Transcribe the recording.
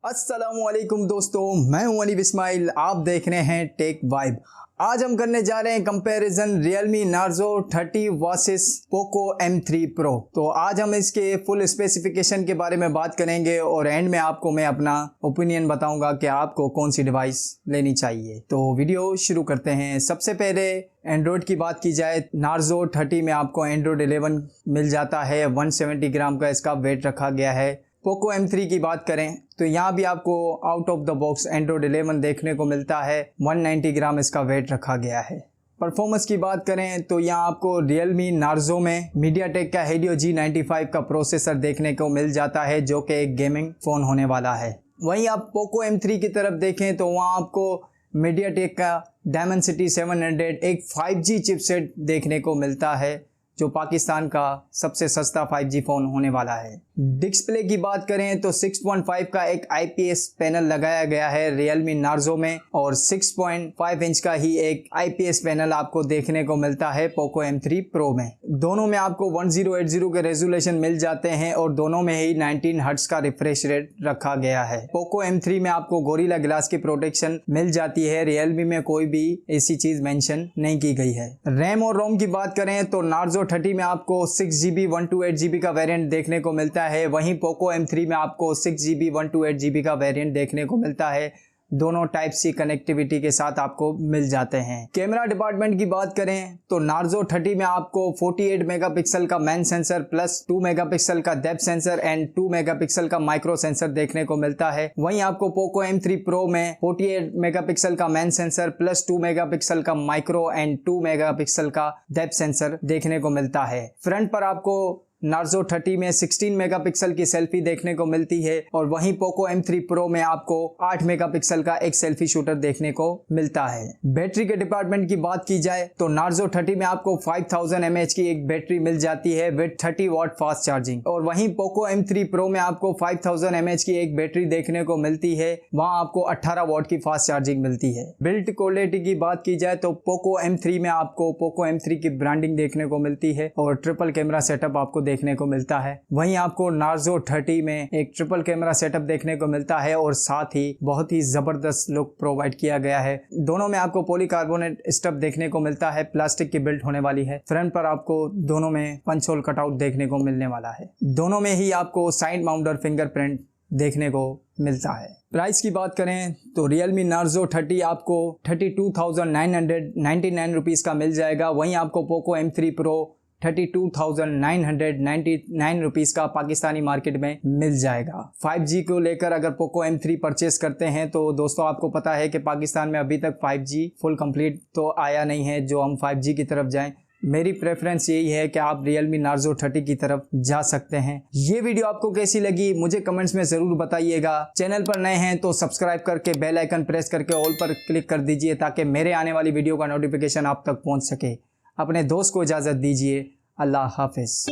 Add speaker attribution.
Speaker 1: अस्सलामुअलैकुम दोस्तों, मैं हूं अनीब इस्माइल। आप देख रहे हैं टेक वाइब। आज हम करने जा रहे हैं comparison Realme Narzo 30 versus Poco M3 Pro। तो आज हम इसके फुल स्पेसिफिकेशन के बारे में बात करेंगे और एंड में आपको मैं अपना ओपिनियन बताऊंगा कि आपको कौन सी डिवाइस लेनी चाहिए। तो वीडियो शुरू करते हैं। सबसे पहले एंड्रॉयड की बात की जाए, Narzo 30 में आपको एंड्रॉयड 11 मिल जाता है। 170 ग्राम का इसका वेट रखा गया है। पोको M3 की बात करें तो यहाँ भी आपको out of the box Android 11 देखने को मिलता है। 190 ग्राम इसका वेट रखा गया है। परफॉर्मेंस की बात करें तो यहाँ आपको Realme Narzo में MediaTek का Helio G95 का प्रोसेसर देखने को मिल जाता है, जो कि एक गेमिंग फ़ोन होने वाला है। वहीं आप पोको M3 की तरफ देखें तो वहाँ आपको MediaTek का Dimensity 700 एक 5G चिपसेट देखने को मिलता है, जो पाकिस्तान का सबसे सस्ता 5G फ़ोन होने वाला है। डिस्प्ले की बात करें तो 6.5 का एक IPS पैनल लगाया गया है Realme Narzo में, और 6.5 इंच का ही एक IPS पैनल आपको देखने को मिलता है Poco M3 Pro में। दोनों में आपको 1080 के रेजोल्यूशन मिल जाते हैं और दोनों में ही 19 हर्ट्ज का रिफ्रेश रेट रखा गया है। Poco M3 में आपको गोरिल्ला ग्लास की प्रोटेक्शन मिल जाती है। Realme में कोई भी ऐसी चीज़ मेंशन नहीं की गई है। रैम और रोम की बात करें तो Narzo 30 में आपको 6GB 128GB का वेरिएंट देखने को मिलता है। वहीं पोको M3 में आपको 6GB 128GB का वेरिएंट देखने को मिलता है। दोनों टाइप सी कनेक्टिविटी के साथ आपको मिल जाते हैं। कैमरा डिपार्टमेंट की बात करें तो Narzo 30 में आपको 48 मेगापिक्सल का मेन सेंसर प्लस 2 मेगापिक्सल का डेप्थ सेंसर एंड 2 मेगापिक्सल का माइक्रो सेंसर देखने को मिलता है। वहीं आपको पोको M3 Pro में 48 मेगापिक्सल का मेन सेंसर प्लस 2 मेगापिक्सल का माइक्रो एंड 2 मेगापिक्सल का डेप्थ सेंसर देखने को मिलता है। फ्रंट पर आपको Narzo 30 में 16 मेगापिक्सल की सेल्फी देखने को मिलती है, और वहीं पोको M3 Pro में आपको 8 मेगापिक्सल का एक सेल्फी शूटर देखने को मिलता है। बैटरी के डिपार्टमेंट की बात की जाए तो Narzo 30 में आपको 5000 mAh की एक बैटरी मिल जाती है विद 30 वाट फास्ट चार्जिंग, और वहीं पोको M3 Pro में आपको 5000 mAh की एक बैटरी देखने को मिलती है। वहां आपको 18 वाट की फास्ट चार्जिंग मिलती है। बिल्ड क्वालिटी की बात की जाए तो पोको M3 में आपको पोको M3 की ब्रांडिंग देखने को मिलती है और ट्रिपल कैमरा सेटअप आपको देखने को मिलता है। वहीं आपको Narzo 30 में एक ट्रिपल कैमरा सेटअप देखने को मिलता है और साथ ही बहुत ही जबरदस्त लुक प्रोवाइड किया गया है। दोनों में आपको पॉलीकार्बोनेट स्टफ देखने को मिलता है, प्लास्टिक की बिल्ड होने वाली है। फ्रंट पर आपको दोनों में पंच होल कटआउट देखने को मिलने वाला है। दोनों में ही आपको साइड माउंटर फिंगरप्रिंट देखने को मिलता है। प्राइस की बात करें तो Realme Narzo 30 आपको 32,999 रुपीज़ का मिल जाएगा। वहीं आपको पोको M3 Pro 32,999 रुपीज़ का पाकिस्तानी मार्केट में मिल जाएगा। 5G को लेकर अगर पोको M3 परचेस करते हैं तो दोस्तों आपको पता है कि पाकिस्तान में अभी तक 5G फुल कंप्लीट तो आया नहीं है जो हम 5G की तरफ जाएं। मेरी प्रेफरेंस यही है कि आप Realme Narzo 30 की तरफ जा सकते हैं। ये वीडियो आपको कैसी लगी मुझे कमेंट्स में ज़रूर बताइएगा। चैनल पर नए हैं तो सब्सक्राइब करके बेल आइकन प्रेस करके ऑल पर क्लिक कर दीजिए ताकि मेरे आने वाली वीडियो का नोटिफिकेशन आप तक पहुंच सके। अपने दोस्त को इजाज़त दीजिए। अल्लाह हाफिज़।